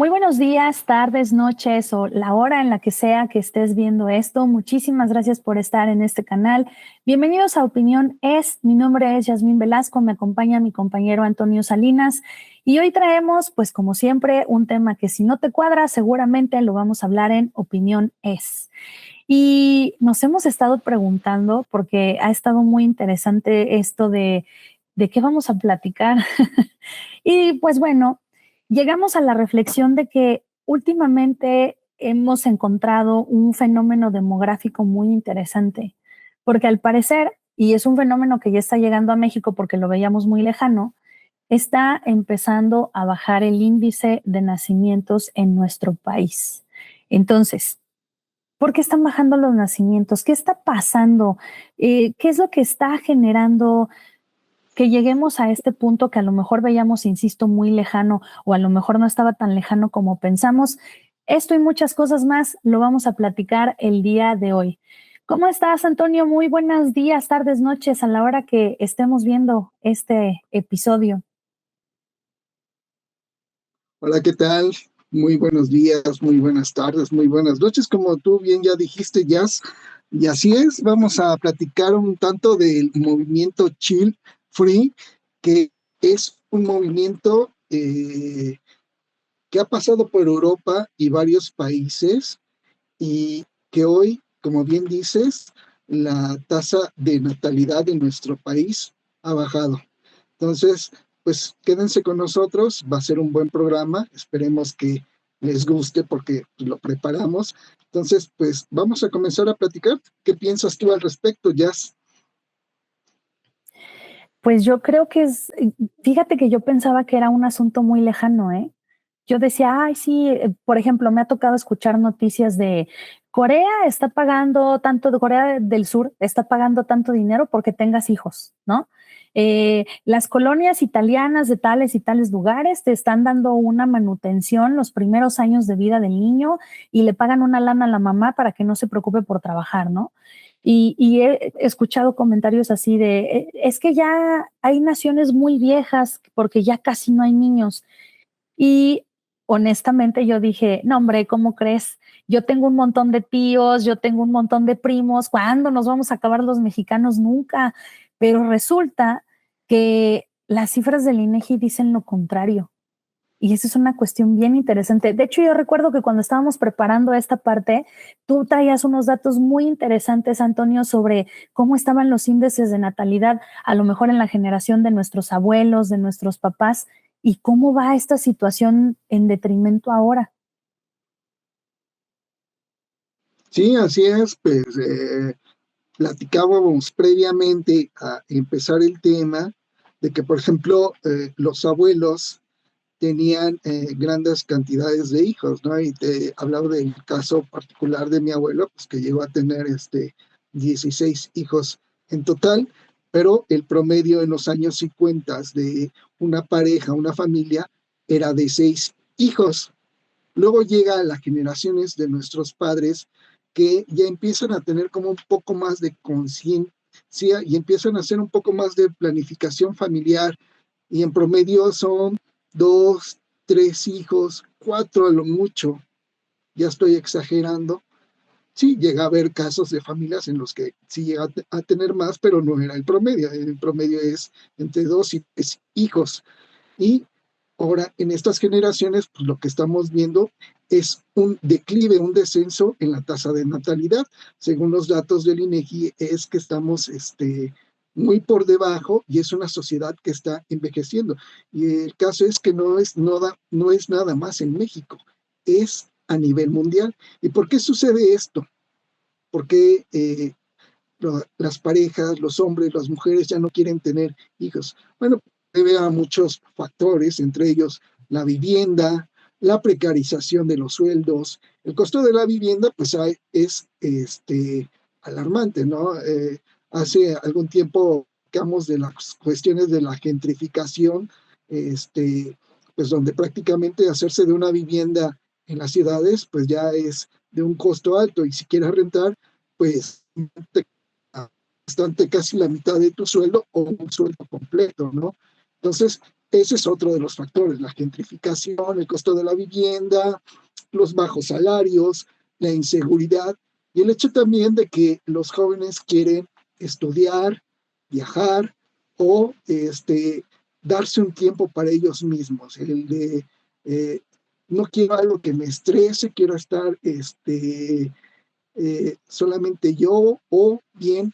Muy buenos días, tardes, noches o la hora en la que sea que estés viendo esto. Muchísimas gracias por estar en este canal. Bienvenidos a Opinión Es. Mi nombre es Yasmín Velasco, me acompaña mi compañero Antonio Salinas y hoy traemos, pues como siempre, un tema que si no te cuadra, seguramente lo vamos a hablar en Opinión Es. Y nos hemos estado preguntando, porque ha estado muy interesante esto de qué vamos a platicar. Y pues bueno, llegamos a la reflexión de que últimamente hemos encontrado un fenómeno demográfico muy interesante, porque al parecer, y es un fenómeno que ya está llegando a México porque lo veíamos muy lejano, está empezando a bajar el índice de nacimientos en nuestro país. Entonces, ¿por qué están bajando los nacimientos? ¿Qué está pasando? ¿Qué es lo que está generando que lleguemos a este punto que a lo mejor veíamos, insisto, muy lejano o a lo mejor no estaba tan lejano como pensamos? Esto y muchas cosas más lo vamos a platicar el día de hoy. ¿Cómo estás, Antonio? Muy buenos días, tardes, noches a la hora que estemos viendo este episodio. Hola, ¿qué tal? Muy buenos días, muy buenas tardes, muy buenas noches, como tú bien ya dijiste, Jazz. Y así es, vamos a platicar un tanto del movimiento Child Free, que es un movimiento que ha pasado por Europa y varios países y que hoy, como bien dices, la tasa de natalidad de nuestro país ha bajado. Entonces, pues quédense con nosotros, va a ser un buen programa, esperemos que les guste porque lo preparamos. Entonces, pues vamos a comenzar a platicar. ¿Qué piensas tú al respecto, Jazz? Pues yo creo que fíjate que yo pensaba que era un asunto muy lejano, ¿eh? Yo decía, ay, sí, por ejemplo, me ha tocado escuchar noticias de Corea está pagando tanto, de Corea del Sur está pagando tanto dinero porque tengas hijos, ¿no? Las colonias italianas de tales y tales lugares te están dando una manutención los primeros años de vida del niño y le pagan una lana a la mamá para que no se preocupe por trabajar, ¿no? Y he escuchado comentarios así de, es que ya hay naciones muy viejas porque ya casi no hay niños. Y honestamente yo dije, no hombre, ¿cómo crees? Yo tengo un montón de tíos, yo tengo un montón de primos, ¿cuándo nos vamos a acabar los mexicanos? Nunca. Pero resulta que las cifras del INEGI dicen lo contrario. Y eso es una cuestión bien interesante. De hecho, yo recuerdo que cuando estábamos preparando esta parte, tú traías unos datos muy interesantes, Antonio, sobre cómo estaban los índices de natalidad, a lo mejor en la generación de nuestros abuelos, de nuestros papás, y cómo va esta situación en detrimento ahora. Sí, así es, pues platicábamos previamente a empezar el tema de que, por ejemplo, los abuelos tenían grandes cantidades de hijos, ¿no? Y te hablaba del caso particular de mi abuelo, pues que llegó a tener 16 hijos en total, pero el promedio en los años 50 de una pareja, una familia, era de 6 hijos. Luego llega a las generaciones de nuestros padres que ya empiezan a tener como un poco más de conciencia y empiezan a hacer un poco más de planificación familiar y en promedio son 2, 3 hijos, 4 a lo mucho. Ya estoy exagerando. Sí, llega a haber casos de familias en los que sí llega a tener más, pero no era el promedio. El promedio es entre 2 y 3 hijos. Y ahora en estas generaciones, pues lo que estamos viendo es un declive, un descenso en la tasa de natalidad. Según los datos del INEGI, es que estamos muy por debajo y es una sociedad que está envejeciendo. Y el caso es que no es nada más en México, es a nivel mundial. ¿Y por qué sucede esto? Porque las parejas, los hombres, las mujeres ya no quieren tener hijos. Bueno, debe a muchos factores, entre ellos la vivienda, la precarización de los sueldos. El costo de la vivienda, pues es alarmante, ¿no? Hace algún tiempo hablamos de las cuestiones de la gentrificación, pues donde prácticamente hacerse de una vivienda en las ciudades, pues ya es de un costo alto y si quieres rentar, pues bastante casi la mitad de tu sueldo o un sueldo completo, ¿no? Entonces, ese es otro de los factores, la gentrificación, el costo de la vivienda, los bajos salarios, la inseguridad y el hecho también de que los jóvenes quieren estudiar, viajar o darse un tiempo para ellos mismos, el de no quiero algo que me estrese, quiero estar solamente yo o bien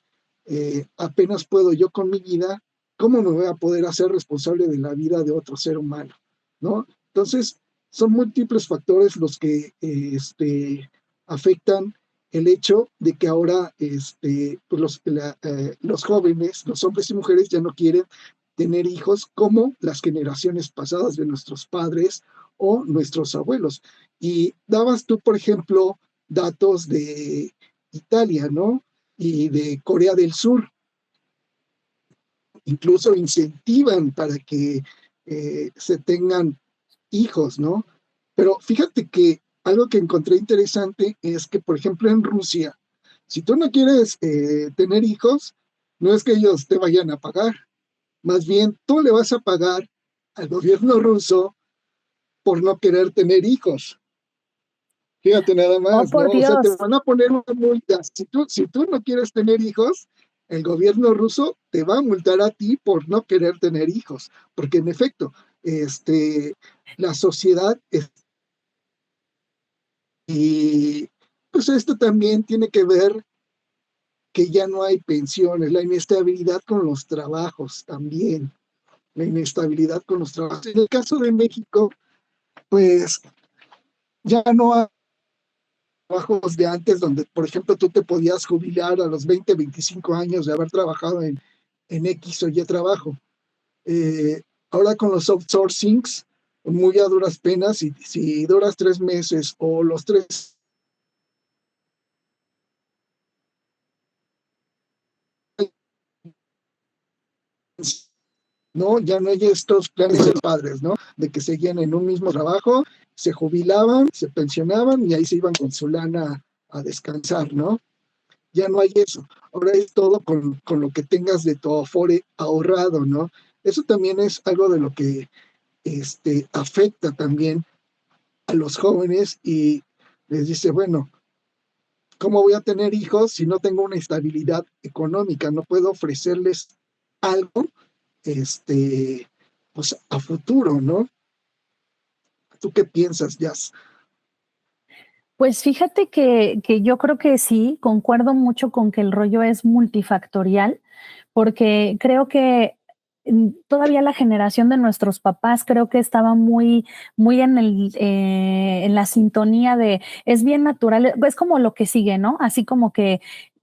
apenas puedo yo con mi vida, ¿cómo me voy a poder hacer responsable de la vida de otro ser humano? ¿No? Entonces, son múltiples factores los que afectan el hecho de que ahora pues los jóvenes, los hombres y mujeres ya no quieren tener hijos como las generaciones pasadas de nuestros padres o nuestros abuelos. Y dabas tú, por ejemplo, datos de Italia, ¿no? Y de Corea del Sur. Incluso incentivan para que se tengan hijos, ¿no? Pero fíjate que algo que encontré interesante es que, por ejemplo, en Rusia, si tú no quieres tener hijos, no es que ellos te vayan a pagar, más bien tú le vas a pagar al gobierno ruso por no querer tener hijos. Fíjate nada Oh, más, ¿no? por O sea, te Dios. van a poner una multa. Si tú no quieres tener hijos, el gobierno ruso te va a multar a ti por no querer tener hijos. Porque en efecto, la sociedad y pues esto también tiene que ver que ya no hay pensiones, la inestabilidad con los trabajos también, la inestabilidad con los trabajos. En el caso de México, pues ya no hay trabajos de antes donde, por ejemplo, tú te podías jubilar a los 20, 25 años de haber trabajado en X o Y trabajo. Ahora con los outsourcings, muy a duras penas, si duras 3 meses o los 3, ¿no? Ya no hay estos planes de padres, ¿no? De que seguían en un mismo trabajo, se jubilaban, se pensionaban y ahí se iban con su lana a descansar, ¿no? Ya no hay eso. Ahora es todo con lo que tengas de tu Afore ahorrado, ¿no? Eso también es algo de lo que afecta también a los jóvenes y les dice, bueno, ¿cómo voy a tener hijos si no tengo una estabilidad económica? No puedo ofrecerles algo, pues a futuro, ¿no? ¿Tú qué piensas, Jazz? Pues fíjate que yo creo que sí, concuerdo mucho con que el rollo es multifactorial, porque creo que todavía la generación de nuestros papás creo que estaba muy en la sintonía de es bien natural, es como lo que sigue, ¿no? Así como que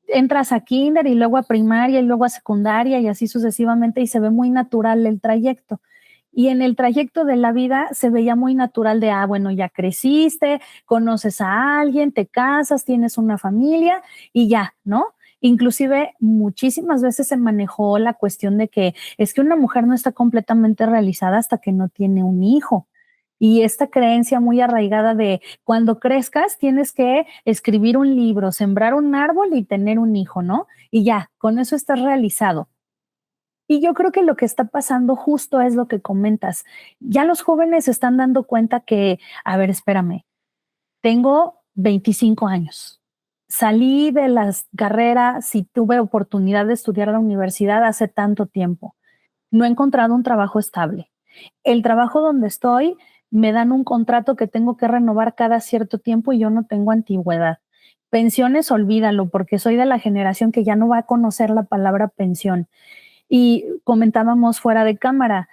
entras a kinder y luego a primaria y luego a secundaria y así sucesivamente y se ve muy natural el trayecto. Y en el trayecto de la vida se veía muy natural de, bueno, ya creciste, conoces a alguien, te casas, tienes una familia y ya, ¿no? Inclusive muchísimas veces se manejó la cuestión de que es que una mujer no está completamente realizada hasta que no tiene un hijo. Y esta creencia muy arraigada de cuando crezcas tienes que escribir un libro, sembrar un árbol y tener un hijo, ¿no? Y ya, con eso estás realizado. Y yo creo que lo que está pasando justo es lo que comentas. Ya los jóvenes se están dando cuenta que, a ver, espérame, tengo 25 años. Salí de las carreras y tuve oportunidad de estudiar a la universidad hace tanto tiempo. No he encontrado un trabajo estable. El trabajo donde estoy me dan un contrato que tengo que renovar cada cierto tiempo y yo no tengo antigüedad. Pensiones, olvídalo, porque soy de la generación que ya no va a conocer la palabra pensión. Y comentábamos fuera de cámara,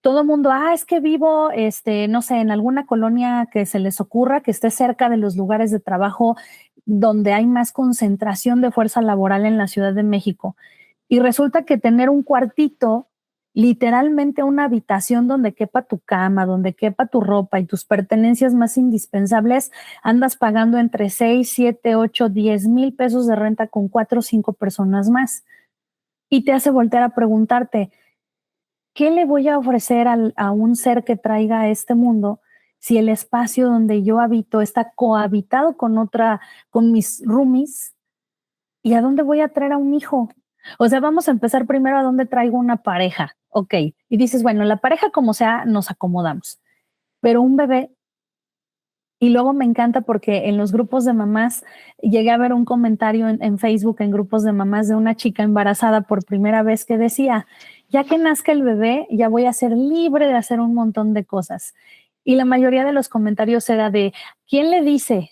todo el mundo, es que vivo, no sé, en alguna colonia que se les ocurra, que esté cerca de los lugares de trabajo donde hay más concentración de fuerza laboral en la Ciudad de México. Y resulta que tener un cuartito, literalmente una habitación donde quepa tu cama, donde quepa tu ropa y tus pertenencias más indispensables, andas pagando entre 6, 7, 8, 10,000 pesos de renta con 4 o 5 personas más. Y te hace voltear a preguntarte, ¿qué le voy a ofrecer a un ser que traiga a este mundo si el espacio donde yo habito está cohabitado con mis roomies? ¿Y a dónde voy a traer a un hijo? O sea, vamos a empezar primero a dónde traigo una pareja. ok, y dices, bueno, la pareja como sea, nos acomodamos, pero un bebé, y luego me encanta porque en los grupos de mamás llegué a ver un comentario en Facebook, en grupos de mamás, de una chica embarazada por primera vez que decía, ya que nazca el bebé, ya voy a ser libre de hacer un montón de cosas. Y la mayoría de los comentarios era de, ¿quién le dice?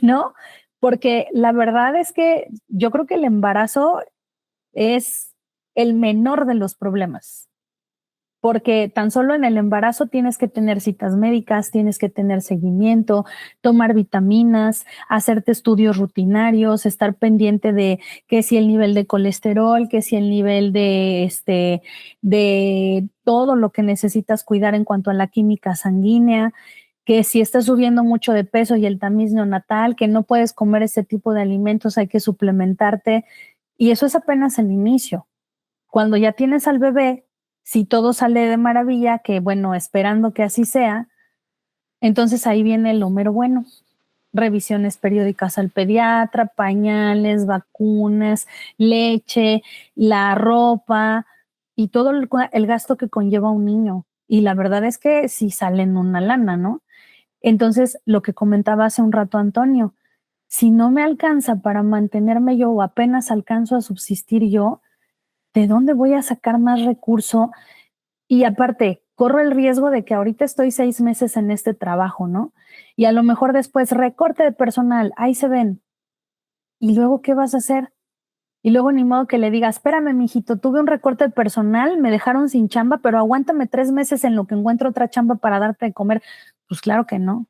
¿No? Porque la verdad es que yo creo que el embarazo es el menor de los problemas, porque tan solo en el embarazo tienes que tener citas médicas, tienes que tener seguimiento, tomar vitaminas, hacerte estudios rutinarios, estar pendiente de que si el nivel de colesterol, que si el nivel de todo lo que necesitas cuidar en cuanto a la química sanguínea, que si estás subiendo mucho de peso y el tamiz neonatal, que no puedes comer ese tipo de alimentos, hay que suplementarte. Y eso es apenas el inicio. Cuando ya tienes al bebé, si todo sale de maravilla, que bueno, esperando que así sea, entonces ahí viene lo mero bueno. Revisiones periódicas al pediatra, pañales, vacunas, leche, la ropa y todo el gasto que conlleva un niño. Y la verdad es que sí salen una lana, ¿no? Entonces, lo que comentaba hace un rato Antonio, si no me alcanza para mantenerme yo o apenas alcanzo a subsistir yo, ¿de dónde voy a sacar más recurso? Y aparte, corro el riesgo de que ahorita estoy 6 meses en este trabajo, ¿no? Y a lo mejor después recorte de personal, ahí se ven. ¿Y luego qué vas a hacer? Y luego ni modo que le diga, espérame, mijito, tuve un recorte de personal, me dejaron sin chamba, pero aguántame 3 meses en lo que encuentro otra chamba para darte de comer. Pues claro que no.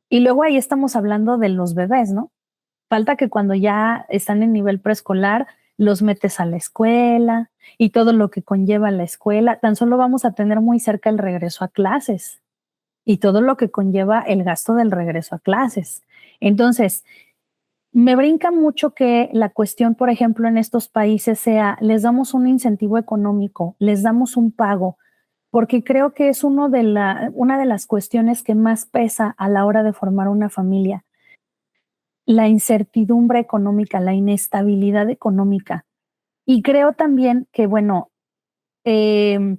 Y luego ahí estamos hablando de los bebés, ¿no? Falta que cuando ya están en nivel preescolar, los metes a la escuela y todo lo que conlleva la escuela. Tan solo vamos a tener muy cerca el regreso a clases y todo lo que conlleva el gasto del regreso a clases. Entonces, me brinca mucho que la cuestión, por ejemplo, en estos países sea, les damos un incentivo económico, les damos un pago, porque creo que es una de las cuestiones que más pesa a la hora de formar una familia, la incertidumbre económica, la inestabilidad económica. Y creo también que, bueno, eh,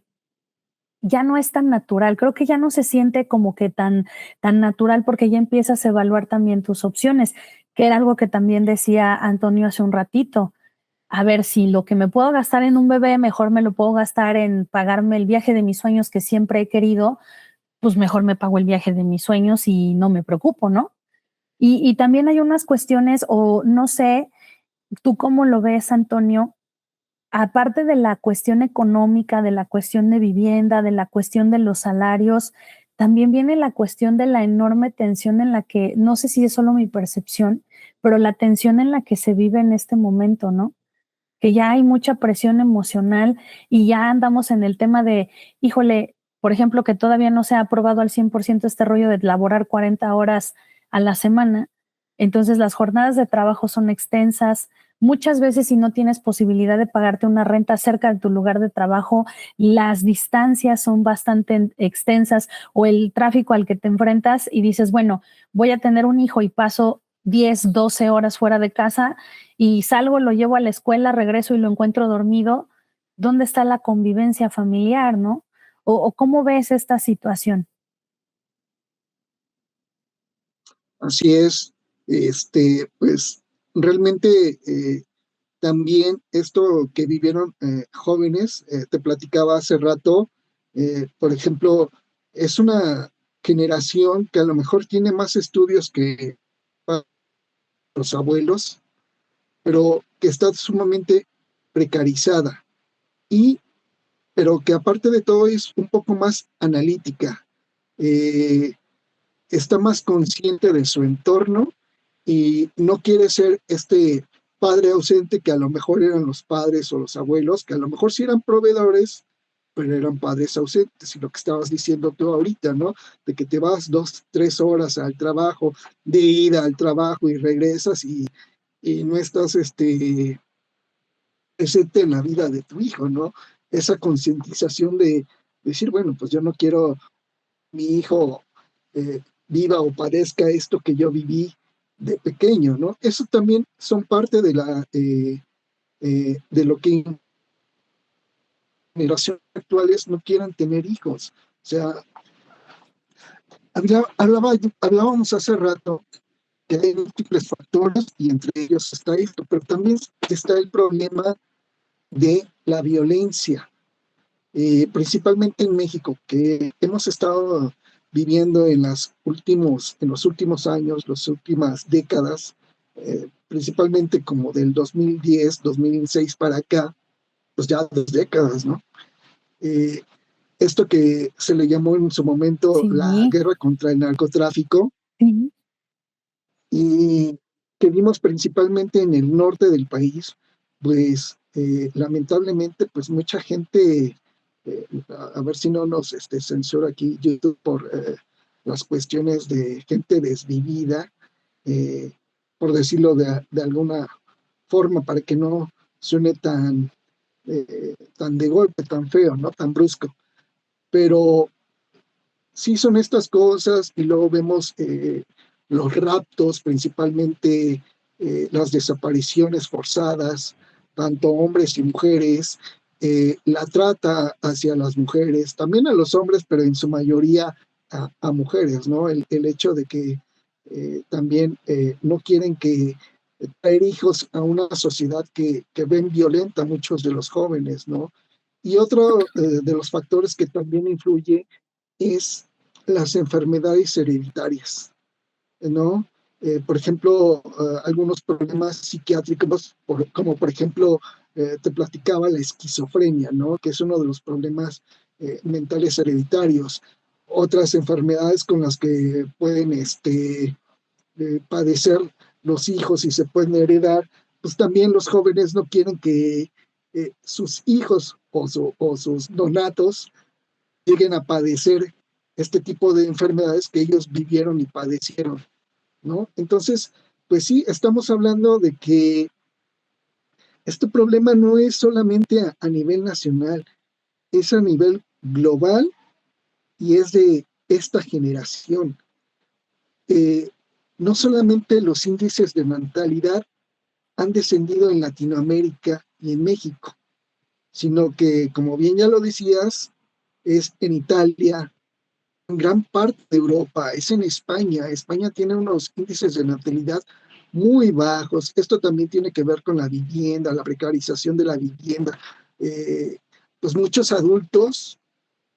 ya no es tan natural, creo que ya no se siente como que tan natural porque ya empiezas a evaluar también tus opciones, que era algo que también decía Antonio hace un ratito. A ver, si lo que me puedo gastar en un bebé, mejor me lo puedo gastar en pagarme el viaje de mis sueños que siempre he querido, pues mejor me pago el viaje de mis sueños y no me preocupo, ¿no? Y también hay unas cuestiones, o no sé, ¿tú cómo lo ves, Antonio? Aparte de la cuestión económica, de la cuestión de vivienda, de la cuestión de los salarios, también viene la cuestión de la enorme tensión en la que, no sé si es solo mi percepción, pero la tensión en la que se vive en este momento, ¿no? Que ya hay mucha presión emocional y ya andamos en el tema de, híjole, por ejemplo, que todavía no se ha aprobado al 100% este rollo de laborar 40 horas a la semana. Entonces las jornadas de trabajo son extensas. Muchas veces si no tienes posibilidad de pagarte una renta cerca de tu lugar de trabajo, las distancias son bastante extensas o el tráfico al que te enfrentas y dices, bueno, voy a tener un hijo y paso 10, 12 horas fuera de casa y salgo, lo llevo a la escuela, regreso y lo encuentro dormido, ¿dónde está la convivencia familiar, no? O cómo ves esta situación. Así es, pues realmente también esto que vivieron jóvenes, te platicaba hace rato, por ejemplo, es una generación que a lo mejor tiene más estudios que los abuelos, pero que está sumamente precarizada y pero que aparte de todo es un poco más analítica, eh, está más consciente de su entorno y no quiere ser este padre ausente que a lo mejor eran los padres o los abuelos, que a lo mejor sí eran proveedores, pero eran padres ausentes. Y lo que estabas diciendo tú ahorita, ¿no? De que te vas 2, 3 horas al trabajo, de ida al trabajo y regresas y no estás presente en la vida de tu hijo, ¿no? Esa concientización de decir, bueno, pues yo no quiero mi hijo viva o padezca esto que yo viví de pequeño, ¿no? Eso también son parte de lo que generaciones actuales no quieran tener hijos. O sea, hablábamos hace rato que hay múltiples factores y entre ellos está esto, pero también está el problema de la violencia, principalmente en México, que hemos estado viviendo en los últimos años, las últimas décadas, principalmente como del 2010, 2006 para acá, pues ya 2 décadas, ¿no? Eh, Esto que se le llamó en su momento la Sí, guerra contra el narcotráfico, sí, y que vimos principalmente en el norte del país, pues lamentablemente, pues mucha gente, a ver si no nos censura aquí YouTube por las cuestiones de gente desvivida, eh, por decirlo de alguna forma, para que no suene tan de golpe, tan feo, ¿no? Tan brusco. Pero sí son estas cosas y luego vemos los raptos, principalmente las desapariciones forzadas, tanto hombres y mujeres, la trata hacia las mujeres, también a los hombres, pero en su mayoría a mujeres, ¿no? El hecho de que también no quieren que traer hijos a una sociedad que ven violenta a muchos de los jóvenes, ¿no? Y otro de los factores que también influye es las enfermedades hereditarias, ¿no? Por ejemplo, algunos problemas psiquiátricos, como por ejemplo, te platicaba la esquizofrenia, ¿no? Que es uno de los problemas mentales hereditarios. Otras enfermedades con las que pueden padecer los hijos y se pueden heredar, pues también los jóvenes no quieren que sus hijos o sus donatos lleguen a padecer este tipo de enfermedades que ellos vivieron y padecieron, ¿no? Entonces, pues sí, estamos hablando de que este problema no es solamente a nivel nacional, es a nivel global y es de esta generación. Eh, no solamente los índices de natalidad han descendido en Latinoamérica y en México, sino que, como bien ya lo decías, es en Italia, en gran parte de Europa, es en España. España tiene unos índices de natalidad muy bajos. Esto también tiene que ver con la vivienda, la precarización de la vivienda. Eh, pues muchos adultos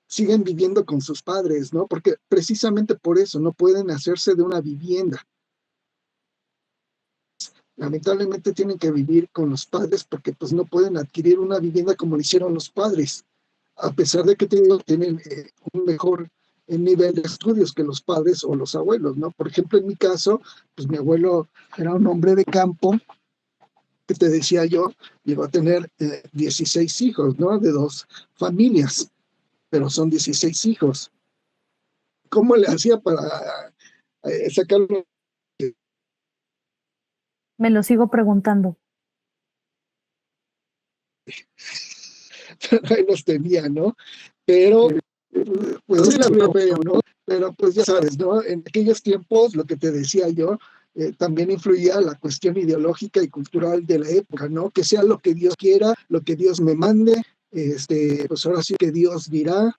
siguen viviendo con sus padres, ¿no? Porque precisamente por eso no pueden hacerse de una vivienda. Lamentablemente tienen que vivir con los padres porque pues no pueden adquirir una vivienda como lo hicieron los padres, a pesar de que tienen un mejor nivel de estudios que los padres o los abuelos, ¿no? Por ejemplo, en mi caso, pues mi abuelo era un hombre de campo, que te decía yo, llegó a tener 16 hijos, ¿no? De 2 familias, pero son 16 hijos. ¿Cómo le hacía para sacarlo? me lo sigo preguntando. Ahí los tenía, ¿no? Pero pues sí la veo feo, ¿no? Pero pues ya sabes, ¿no? En aquellos tiempos, lo que te decía yo, también influía la cuestión ideológica y cultural de la época, ¿no? Que sea lo que Dios quiera, lo que Dios me mande, pues ahora sí que Dios dirá.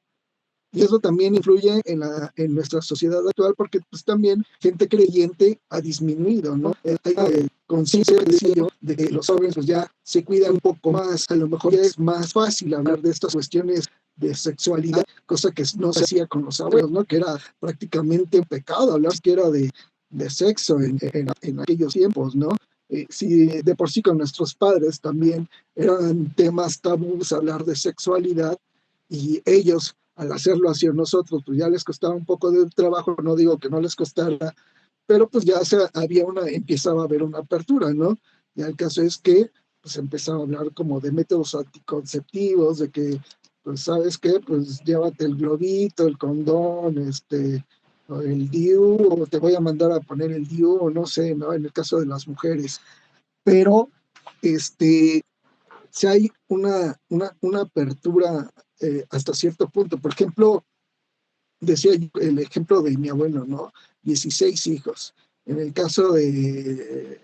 Y eso también influye en nuestra sociedad actual porque pues también gente creyente ha disminuido, ¿no? Hay conciencia, decía yo, de que los jóvenes pues ya se cuidan un poco más, a lo mejor ya es más fácil hablar de estas cuestiones de sexualidad, cosa que no se hacía con los abuelos, ¿no? Que era prácticamente un pecado hablar siquiera de sexo en aquellos tiempos, ¿no? Si de por sí con nuestros padres también eran temas tabús hablar de sexualidad y ellos al hacerlo hacia nosotros, pues ya les costaba un poco de trabajo, no digo que no les costara, pero pues ya empezaba a haber una apertura, ¿no? Y el caso es que pues empezaba a hablar como de métodos anticonceptivos, de que, pues, ¿sabes qué? Pues llévate el globito, el condón, o el DIU, o te voy a mandar a poner el DIU, o no sé, ¿no? En el caso de las mujeres. Pero, este, si hay una apertura hasta cierto punto. Por ejemplo, decía yo el ejemplo de mi abuelo, ¿no? 16 hijos. En el caso de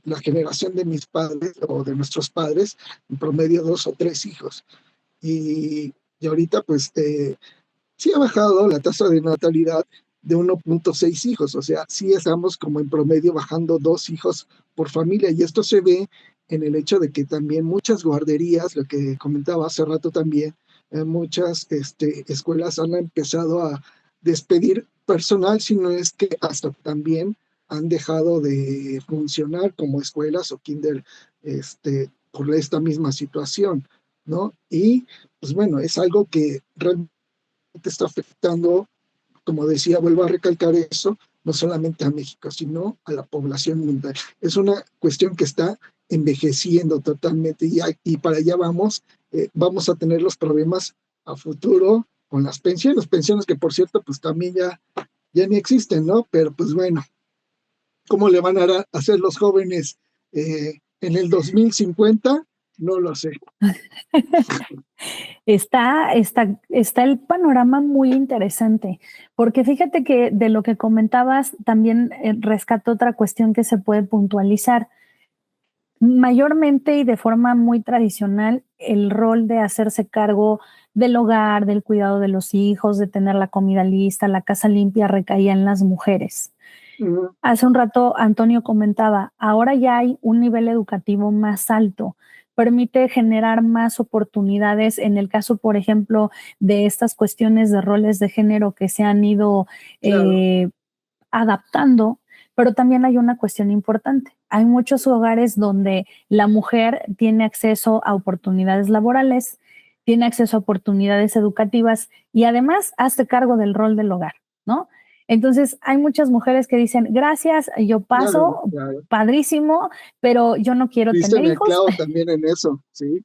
la generación de mis padres o de nuestros padres, en promedio 2 o 3 hijos. y ahorita pues sí ha bajado la tasa de natalidad de 1.6 hijos, o sea, sí estamos como en promedio bajando 2 hijos por familia, y esto se ve en el hecho de que también muchas guarderías, lo que comentaba hace rato también, muchas escuelas han empezado a despedir personal, sino es que hasta también han dejado de funcionar como escuelas o kinder por esta misma situación, ¿no? Y pues bueno, es algo que realmente está afectando, como decía, vuelvo a recalcar eso, no solamente a México, sino a la población mundial. Es una cuestión que está envejeciendo totalmente, y para allá vamos, vamos a tener los problemas a futuro con las pensiones que por cierto, pues también ya ni existen, ¿no? Pero pues bueno, ¿cómo le van a hacer los jóvenes en el 2050? No lo sé. Está el panorama muy interesante, porque fíjate que de lo que comentabas también rescato otra cuestión que se puede puntualizar. Mayormente y de forma muy tradicional, el rol de hacerse cargo del hogar, del cuidado de los hijos, de tener la comida lista, la casa limpia, recaía en las mujeres. Uh, Hace un rato Antonio comentaba, ahora ya hay un nivel educativo más alto, permite generar más oportunidades en el caso, por ejemplo, de estas cuestiones de roles de género que se han ido claro, eh, adaptando, pero también hay una cuestión importante. Hay muchos hogares donde la mujer tiene acceso a oportunidades laborales, tiene acceso a oportunidades educativas y además hace cargo del rol del hogar, ¿no? Entonces, hay muchas mujeres que dicen, gracias, yo claro, paso, claro. padrísimo, pero yo no quiero Diste tener en el hijos. clavo también en eso, ¿sí?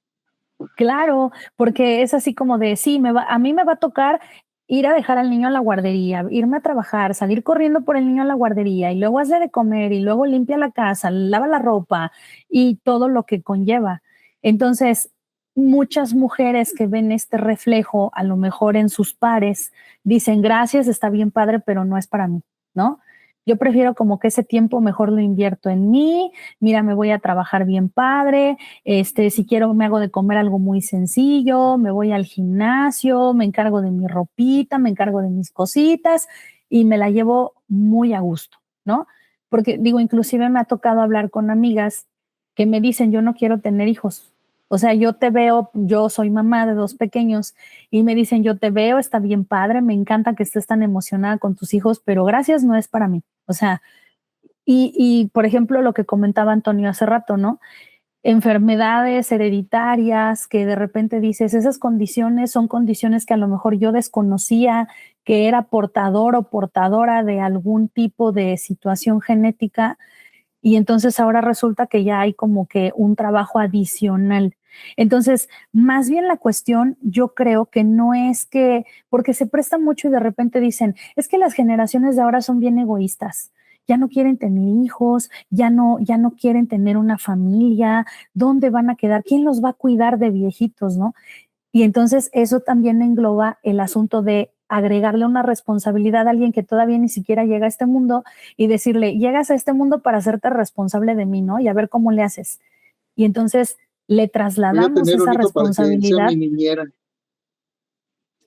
Claro, porque es así como de, sí, a mí me va a tocar ir a dejar al niño a la guardería, irme a trabajar, salir corriendo por el niño a la guardería y luego hazle de comer y luego limpia la casa, lava la ropa y todo lo que conlleva. Entonces, muchas mujeres que ven este reflejo, a lo mejor en sus pares, dicen, gracias, está bien padre, pero no es para mí, ¿no? Yo prefiero como que ese tiempo mejor lo invierto en mí, mira, me voy a trabajar bien padre, si quiero me hago de comer algo muy sencillo, me voy al gimnasio, me encargo de mi ropita, me encargo de mis cositas y me la llevo muy a gusto, ¿no? Porque digo, inclusive me ha tocado hablar con amigas que me dicen, yo no quiero tener hijos. O sea, yo te veo, yo soy mamá de 2 pequeños y me dicen, yo te veo, está bien padre, me encanta que estés tan emocionada con tus hijos, pero gracias no es para mí. O sea, por ejemplo, lo que comentaba Antonio hace rato, ¿no? Enfermedades hereditarias que de repente dices, esas condiciones son condiciones que a lo mejor yo desconocía que era portador o portadora de algún tipo de situación genética y entonces ahora resulta que ya hay como que un trabajo adicional. Entonces, más bien la cuestión, yo creo que no es que, porque se presta mucho y de repente dicen, es que las generaciones de ahora son bien egoístas, ya no quieren tener hijos, ya no quieren tener una familia, ¿dónde van a quedar? ¿Quién los va a cuidar de viejitos, no? Y entonces eso también engloba el asunto de agregarle una responsabilidad a alguien que todavía ni siquiera llega a este mundo y decirle, llegas a este mundo para hacerte responsable de mí, ¿no? Y a ver cómo le haces. Y entonces le Voy a trasladamos tener esa un hijo para que sea responsabilidad. mi niñera.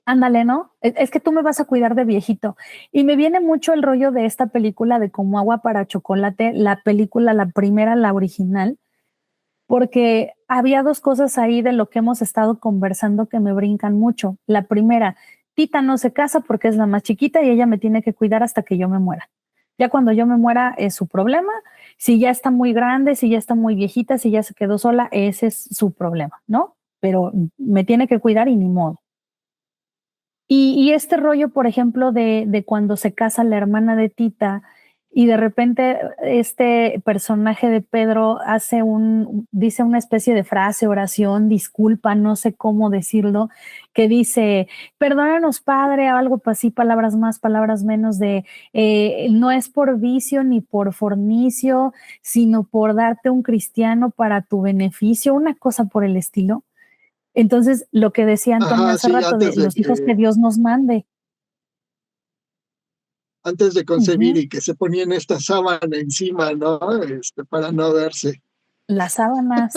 Ándale, ¿no? Es que tú me vas a cuidar de viejito. Y me viene mucho el rollo de esta película de Como agua para chocolate, la película, la primera, la original, porque había 2 cosas ahí de lo que hemos estado conversando que me brincan mucho. La primera, Tita no se casa porque es la más chiquita y ella me tiene que cuidar hasta que yo me muera. Ya cuando yo me muera es su problema. Si ya está muy grande, si ya está muy viejita, si ya se quedó sola, ese es su problema, ¿no? Pero me tiene que cuidar y ni modo. Y este rollo, por ejemplo, de cuando se casa la hermana de Tita y de repente este personaje de Pedro dice una especie de frase, oración, disculpa, no sé cómo decirlo, que dice, perdónanos, Padre, o algo así, palabras más, palabras menos, no es por vicio ni por fornicio, sino por darte un cristiano para tu beneficio, una cosa por el estilo. Entonces, lo que decía Antonio Ajá, hace sí, rato de los hijos que Dios nos mande. antes de concebir, Ujú. y que se ponían esta sábana encima, ¿no? Para no verse. Las sábanas.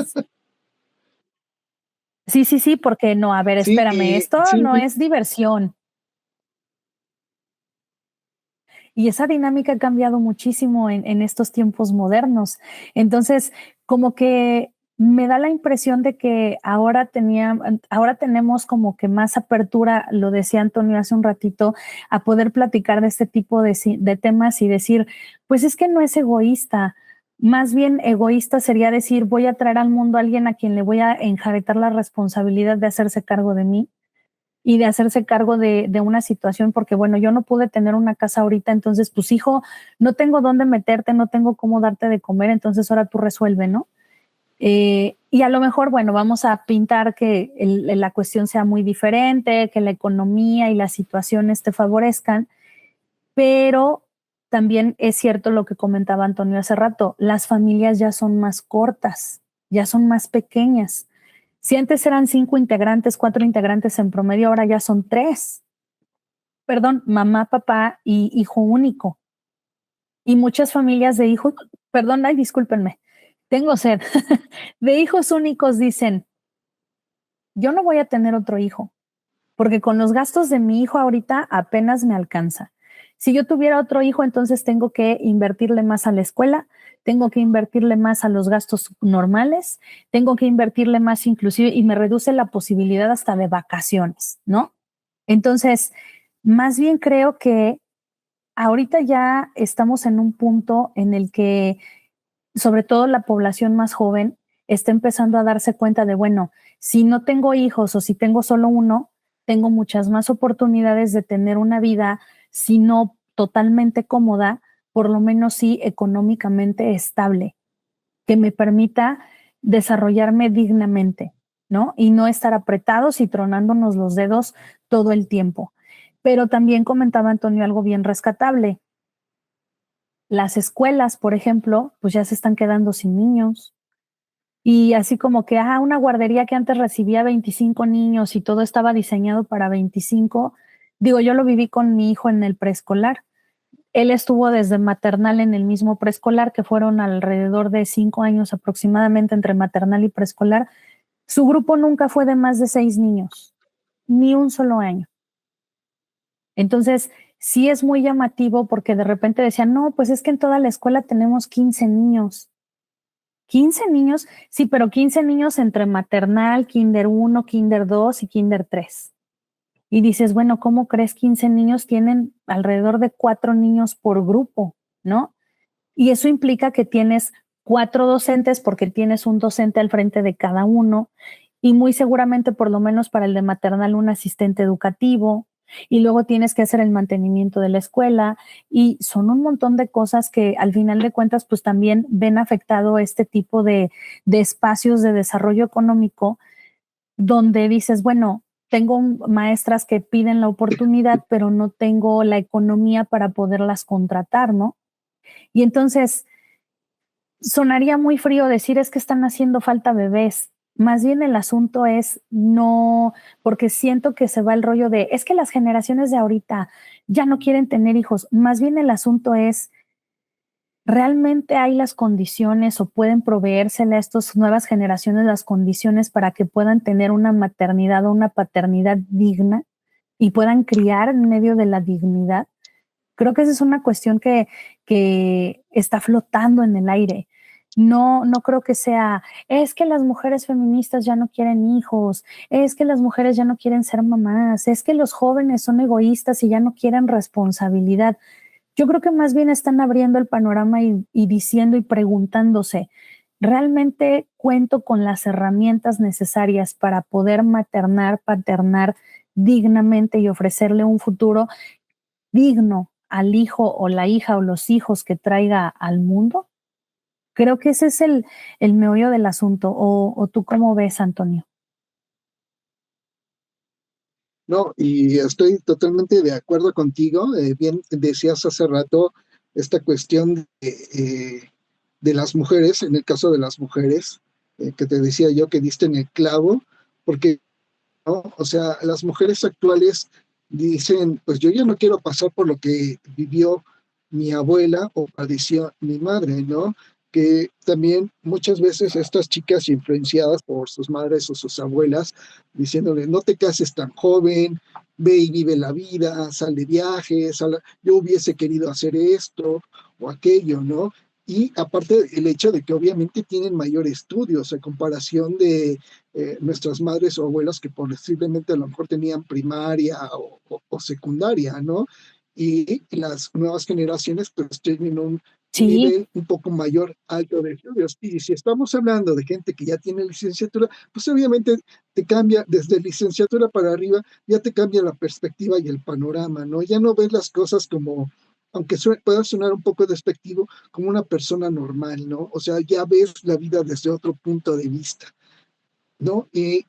Sí, sí, sí, porque no, a ver, Sí, espérame, esto sí, no es diversión. Y esa dinámica ha cambiado muchísimo en estos tiempos modernos. Entonces, como que me da la impresión de que ahora tenemos como que más apertura, lo decía Antonio hace un ratito, a poder platicar de este tipo de temas y decir, pues es que no es egoísta. Más bien egoísta sería decir, voy a traer al mundo a alguien a quien le voy a enjaretar la responsabilidad de hacerse cargo de mí y de hacerse cargo de una situación, porque bueno, yo no pude tener una casa ahorita, entonces, pues hijo, no tengo dónde meterte, no tengo cómo darte de comer, entonces ahora tú resuelve, ¿no? Y a lo mejor, bueno, vamos a pintar que la cuestión sea muy diferente, que la economía y las situaciones te favorezcan, pero también es cierto lo que comentaba Antonio hace rato, las familias ya son más cortas, ya son más pequeñas. Si antes eran 5 integrantes, 4 integrantes en promedio, ahora ya son 3. Perdón, mamá, papá y hijo único. Y muchas familias de hijos, perdón, ay, discúlpenme, tengo sed, de hijos únicos dicen, yo no voy a tener otro hijo, porque con los gastos de mi hijo ahorita apenas me alcanza. Si yo tuviera otro hijo, entonces tengo que invertirle más a la escuela, tengo que invertirle más a los gastos normales, tengo que invertirle más inclusive y me reduce la posibilidad hasta de vacaciones, ¿no? Entonces, más bien creo que ahorita ya estamos en un punto en el que, sobre todo la población más joven, está empezando a darse cuenta de, bueno, si no tengo hijos o si tengo solo uno, tengo muchas más oportunidades de tener una vida, si no totalmente cómoda, por lo menos sí económicamente estable, que me permita desarrollarme dignamente, ¿no? Y no estar apretados y tronándonos los dedos todo el tiempo. Pero también comentaba Antonio algo bien rescatable. Las escuelas, por ejemplo, pues ya se están quedando sin niños. Y así como que, una guardería que antes recibía 25 niños y todo estaba diseñado para 25, digo, yo lo viví con mi hijo en el preescolar. Él estuvo desde maternal en el mismo preescolar, que fueron alrededor de 5 años aproximadamente entre maternal y preescolar. Su grupo nunca fue de más de 6 niños, ni un solo año. Entonces, sí es muy llamativo porque de repente decían, no, pues es que en toda la escuela tenemos 15 niños. 15 niños, sí, pero 15 niños entre maternal, kinder 1, kinder 2 y kinder 3. Y dices, bueno, ¿cómo crees? 15 niños tienen alrededor de 4 niños por grupo, ¿no? Y eso implica que tienes 4 docentes porque tienes un docente al frente de cada uno y muy seguramente por lo menos para el de maternal un asistente educativo y luego tienes que hacer el mantenimiento de la escuela y son un montón de cosas que al final de cuentas pues también ven afectado este tipo de espacios de desarrollo económico donde dices, bueno, tengo maestras que piden la oportunidad, pero no tengo la economía para poderlas contratar, ¿no? Y entonces, sonaría muy frío decir es que están haciendo falta bebés. Más bien el asunto es no, porque siento que se va el rollo de es que las generaciones de ahorita ya no quieren tener hijos. Más bien el asunto es realmente hay las condiciones o pueden proveérsele a estas nuevas generaciones las condiciones para que puedan tener una maternidad o una paternidad digna y puedan criar en medio de la dignidad. Creo que esa es una cuestión que está flotando en el aire. No, no creo que sea, es que las mujeres feministas ya no quieren hijos, es que las mujeres ya no quieren ser mamás, es que los jóvenes son egoístas y ya no quieren responsabilidad. Yo creo que más bien están abriendo el panorama y diciendo y preguntándose, ¿realmente cuento con las herramientas necesarias para poder maternar, paternar dignamente y ofrecerle un futuro digno al hijo o la hija o los hijos que traiga al mundo? Creo que ese es el meollo del asunto. O tú cómo ves, Antonio? No, y estoy totalmente de acuerdo contigo. Bien decías hace rato esta cuestión de las mujeres, en el caso de las mujeres, que te decía yo que diste en el clavo, porque, ¿no? O sea, las mujeres actuales dicen, pues yo ya no quiero pasar por lo que vivió mi abuela o padeció mi madre, ¿no? que también muchas veces estas chicas influenciadas por sus madres o sus abuelas, diciéndole, no te cases tan joven, ve y vive la vida, sal de viajes, yo hubiese querido hacer esto o aquello, ¿no? Y aparte el hecho de que obviamente tienen mayor estudios a comparación de nuestras madres o abuelas que posiblemente a lo mejor tenían primaria o secundaria, ¿no? Y las nuevas generaciones pues tienen un Sí, nivel un poco mayor, alto de estudios. Y si estamos hablando de gente que ya tiene licenciatura, pues obviamente te cambia desde licenciatura para arriba, ya te cambia la perspectiva y el panorama, ¿no? Ya no ves las cosas como, aunque pueda sonar un poco despectivo, como una persona normal, ¿no? O sea, ya ves la vida desde otro punto de vista, ¿no? Y,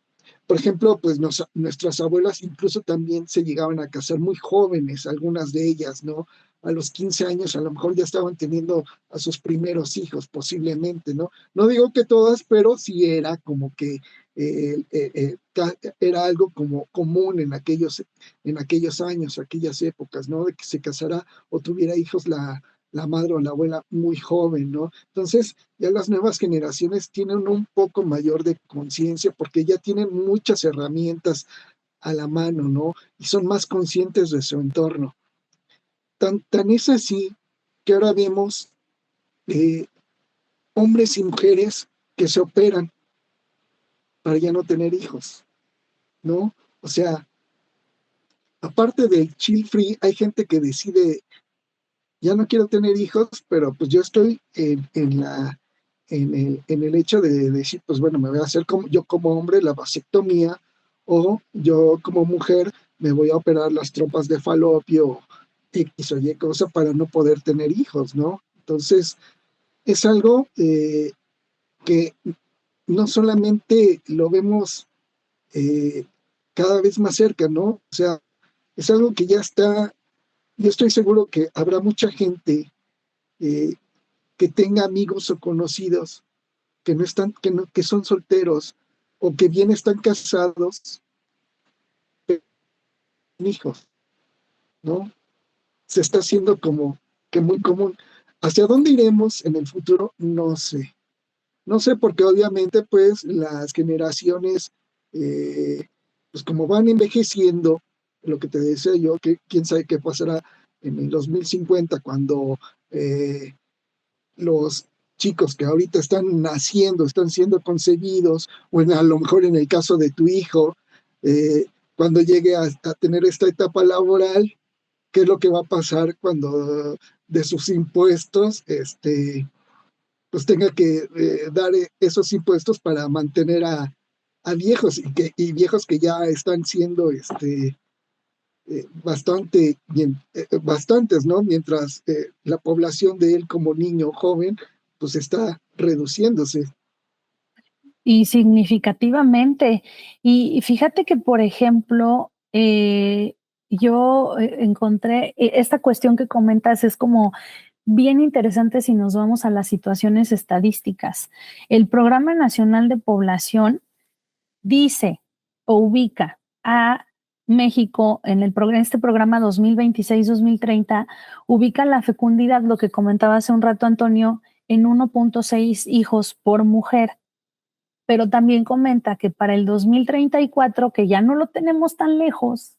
por ejemplo, pues nuestras abuelas incluso también se llegaban a casar muy jóvenes, algunas de ellas, ¿no? A los 15 años a lo mejor ya estaban teniendo a sus primeros hijos, posiblemente, ¿no? No digo que todas, pero sí era como que era algo como común en aquellos años, aquellas épocas, ¿no? De que se casara o tuviera hijos la madre o la abuela muy joven, ¿no? Entonces, ya las nuevas generaciones tienen un poco mayor de conciencia porque ya tienen muchas herramientas a la mano, ¿no? Y son más conscientes de su entorno. Tan es así que ahora vemos eh, hombres y mujeres que se operan para ya no tener hijos, ¿no? O sea, aparte del chill free, hay gente que decide, ya no quiero tener hijos, pero pues yo estoy en el hecho de decir, pues bueno, me voy a hacer como, yo como hombre la vasectomía o yo como mujer me voy a operar las trompas de falopio X o Y cosa para no poder tener hijos, ¿no? Entonces, es algo que no solamente lo vemos eh, cada vez más cerca, ¿no? O sea, es algo que ya está, yo estoy seguro que habrá mucha gente eh, que tenga amigos o conocidos que no están, que son solteros o que bien están casados, pero sin hijos, ¿no? Se está haciendo como que muy común. ¿Hacia dónde iremos en el futuro? No sé. No sé, porque obviamente pues las generaciones, pues como van envejeciendo, lo que te decía yo, que quién sabe qué pasará en el 2050 cuando los chicos que ahorita están naciendo, están siendo concebidos, o a lo mejor en el caso de tu hijo, cuando llegue a tener esta etapa laboral, ¿qué es lo que va a pasar cuando de sus impuestos, pues tenga que dar esos impuestos para mantener a viejos y viejos que ya están siendo bastantes, ¿no? Mientras la población de él como niño joven, pues está reduciéndose. y significativamente. Y fíjate que, por ejemplo, yo encontré esta cuestión que comentas es como bien interesante si nos vamos a las situaciones estadísticas. El Programa Nacional de Población dice o ubica a México en este programa 2026-2030, ubica la fecundidad, lo que comentaba hace un rato Antonio, en 1.6 hijos por mujer, pero también comenta que para el 2034, que ya no lo tenemos tan lejos,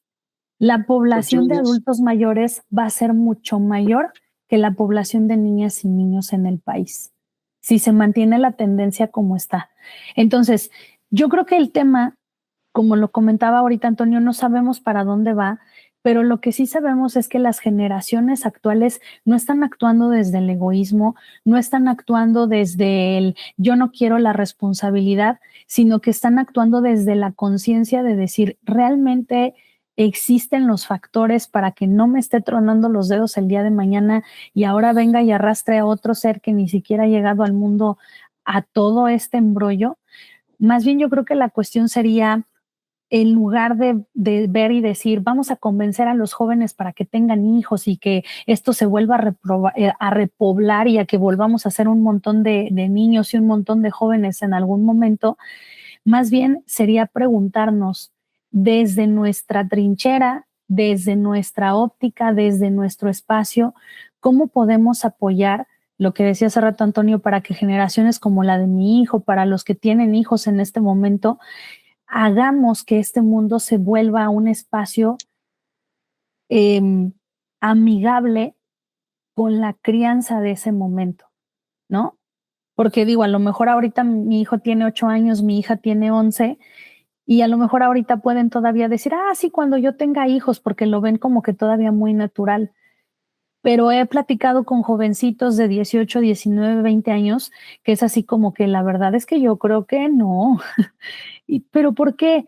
la Ocho población de años. adultos mayores va a ser mucho mayor que la población de niñas y niños en el país, si se mantiene la tendencia como está. Entonces, yo creo que el tema, como lo comentaba ahorita Antonio, no sabemos para dónde va, pero lo que sí sabemos es que las generaciones actuales no están actuando desde el egoísmo, no están actuando desde el yo no quiero la responsabilidad, sino que están actuando desde la conciencia de decir, realmente existen los factores para que no me esté tronando los dedos el día de mañana y ahora venga y arrastre a otro ser que ni siquiera ha llegado al mundo a todo este embrollo. Más bien yo creo que la cuestión sería, en lugar de ver y decir, vamos a convencer a los jóvenes para que tengan hijos y que esto se vuelva a repoblar y a que volvamos a ser un montón de niños y un montón de jóvenes en algún momento, más bien sería preguntarnos desde nuestra trinchera, desde nuestra óptica, desde nuestro espacio, cómo podemos apoyar lo que decía hace rato Antonio, para que generaciones como la de mi hijo, para los que tienen hijos en este momento, hagamos que este mundo se vuelva un espacio eh, amigable con la crianza de ese momento, ¿no? Porque digo, a lo mejor ahorita mi hijo tiene 8 años, mi hija tiene 11, y a lo mejor ahorita pueden todavía decir, sí, cuando yo tenga hijos, porque lo ven como que todavía muy natural. Pero he platicado con jovencitos de 18, 19, 20 años, que es así como que la verdad es que yo creo que no. ¿Pero por qué?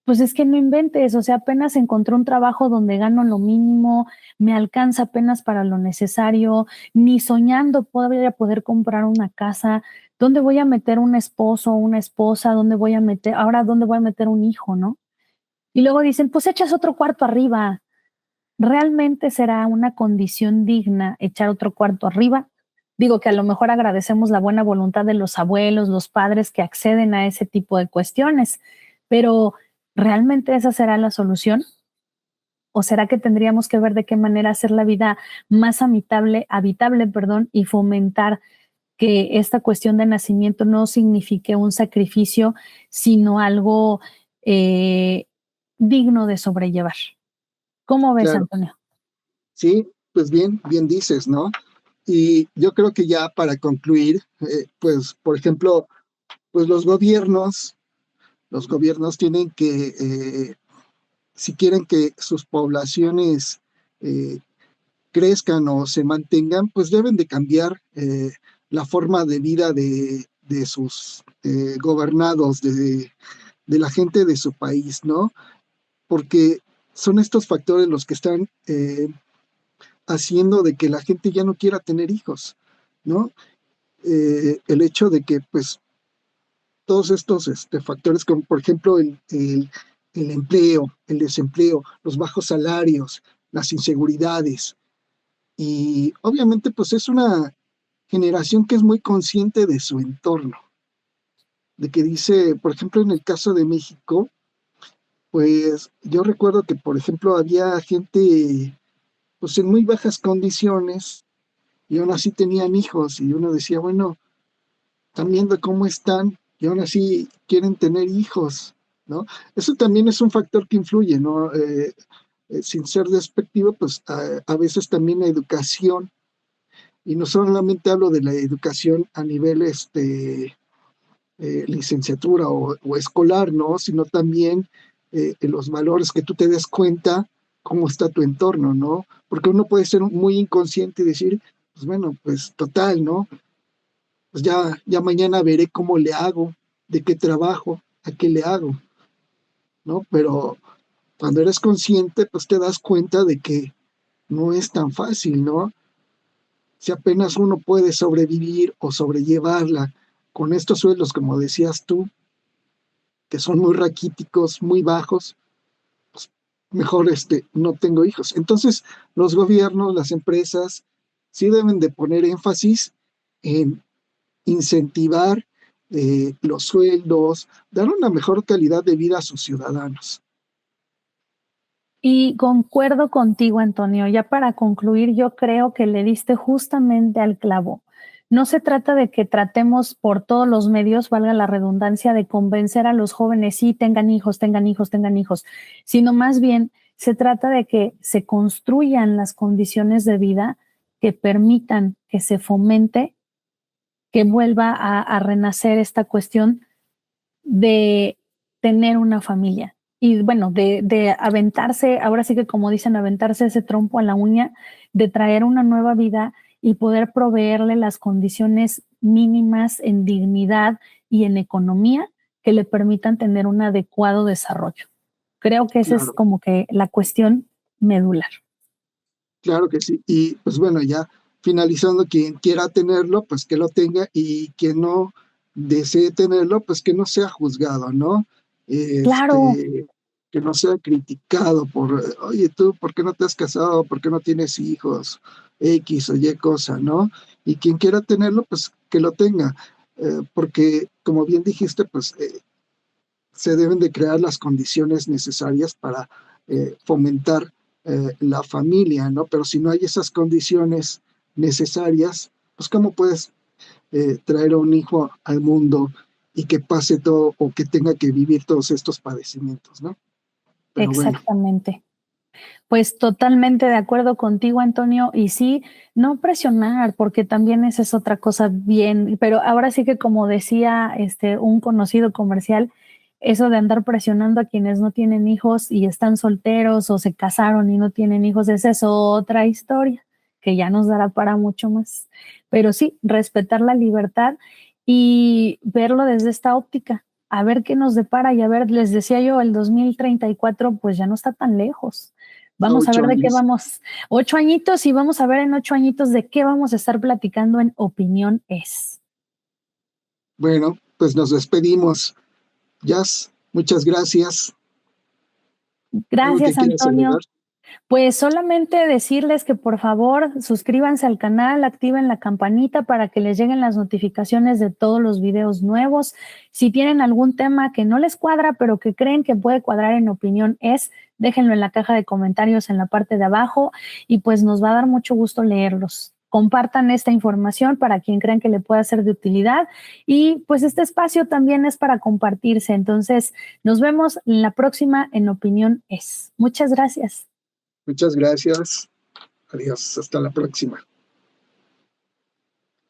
Pues es que no inventes, o sea, apenas encontré un trabajo donde gano lo mínimo, me alcanza apenas para lo necesario, ni soñando podría poder comprar una casa. ¿Dónde voy a meter un esposo, una esposa? ¿Dónde voy a meter un hijo, no? Y luego dicen, pues echas otro cuarto arriba. ¿Realmente será una condición digna echar otro cuarto arriba? Digo que a lo mejor agradecemos la buena voluntad de los abuelos, los padres que acceden a ese tipo de cuestiones, pero ¿realmente esa será la solución? ¿O será que tendríamos que ver de qué manera hacer la vida más habitable, perdón, y fomentar que esta cuestión de nacimiento no signifique un sacrificio, sino algo eh, digno de sobrellevar? ¿Cómo ves, Claro, Antonio? sí, pues bien dices, ¿no? Y yo creo que ya para concluir, pues, por ejemplo, pues los gobiernos tienen que, si quieren que sus poblaciones eh, crezcan o se mantengan, pues deben de cambiar la forma de vida de sus gobernados, de la gente de su país, ¿no? Porque son estos factores los que están haciendo de que la gente ya no quiera tener hijos, ¿no? El hecho de que, pues, todos estos factores, como por ejemplo el empleo, el desempleo, los bajos salarios, las inseguridades, y obviamente, pues es una generación que es muy consciente de su entorno, de que dice, por ejemplo, en el caso de México, pues yo recuerdo que, por ejemplo, había gente pues en muy bajas condiciones y aún así tenían hijos y uno decía, bueno, están viendo cómo están y aún así quieren tener hijos, ¿no? Eso también es un factor que influye, ¿no? Sin ser despectivo, pues a veces también la educación, y no solamente hablo de la educación a nivel licenciatura o escolar, ¿no? Sino también los valores que tú te des cuenta cómo está tu entorno, ¿no? Porque uno puede ser muy inconsciente y decir, pues bueno, pues total, ¿no? Pues ya mañana veré cómo le hago, de qué trabajo, a qué le hago, ¿no? Pero cuando eres consciente, pues te das cuenta de que no es tan fácil, ¿no? Si apenas uno puede sobrevivir o sobrellevarla con estos sueldos, como decías tú, que son muy raquíticos, muy bajos, pues mejor no tengo hijos. Entonces, los gobiernos, las empresas, sí deben de poner énfasis en incentivar los sueldos, dar una mejor calidad de vida a sus ciudadanos. Y concuerdo contigo, Antonio. Ya para concluir, yo creo que le diste justamente al clavo. No se trata de que tratemos por todos los medios, valga la redundancia, de convencer a los jóvenes, sí, tengan hijos, tengan hijos, tengan hijos, sino más bien se trata de que se construyan las condiciones de vida que permitan que se fomente, que vuelva a renacer esta cuestión de tener una familia. Y bueno, de aventarse, ahora sí que como dicen, aventarse ese trompo a la uña, de traer una nueva vida y poder proveerle las condiciones mínimas en dignidad y en economía que le permitan tener un adecuado desarrollo. Creo que esa es Claro, como que la cuestión medular. claro que sí. Y pues bueno, ya finalizando, quien quiera tenerlo, pues que lo tenga y quien no desee tenerlo, pues que no sea juzgado, ¿no? Claro, Que no sea criticado por, oye, tú, ¿por qué no te has casado? ¿Por qué no tienes hijos? X o Y cosa, ¿no? Y quien quiera tenerlo, pues que lo tenga. Porque, como bien dijiste, pues se deben de crear las condiciones necesarias para fomentar la familia, ¿no? Pero si no hay esas condiciones necesarias, pues cómo puedes traer a un hijo al mundo y que pase todo o que tenga que vivir todos estos padecimientos, ¿no? Pero bueno, Exactamente. Pues totalmente de acuerdo contigo, Antonio, y sí, no presionar, porque también esa es otra cosa bien, pero ahora sí que como decía un conocido comercial, eso de andar presionando a quienes no tienen hijos y están solteros o se casaron y no tienen hijos, esa es otra historia que ya nos dará para mucho más. Pero sí, respetar la libertad y verlo desde esta óptica, a ver qué nos depara y a ver, les decía yo, el 2034 pues ya no está tan lejos. a Vamos a ver 8 de qué años. vamos. 8 añitos y vamos a ver en 8 añitos de qué vamos a estar platicando en Opinión Es. Bueno, pues nos despedimos. Jazz, muchas gracias. ¿Algo que Gracias, quieras agregar? Antonio. Pues solamente decirles que por favor suscríbanse al canal, activen la campanita para que les lleguen las notificaciones de todos los videos nuevos. Si tienen algún tema que no les cuadra, pero que creen que puede cuadrar en Opinión Es, déjenlo en la caja de comentarios en la parte de abajo y pues nos va a dar mucho gusto leerlos. Compartan esta información para quien crean que le pueda ser de utilidad y pues este espacio también es para compartirse. Entonces, nos vemos en la próxima en Opinión Es. Muchas gracias. Muchas gracias. Adiós. Hasta la próxima.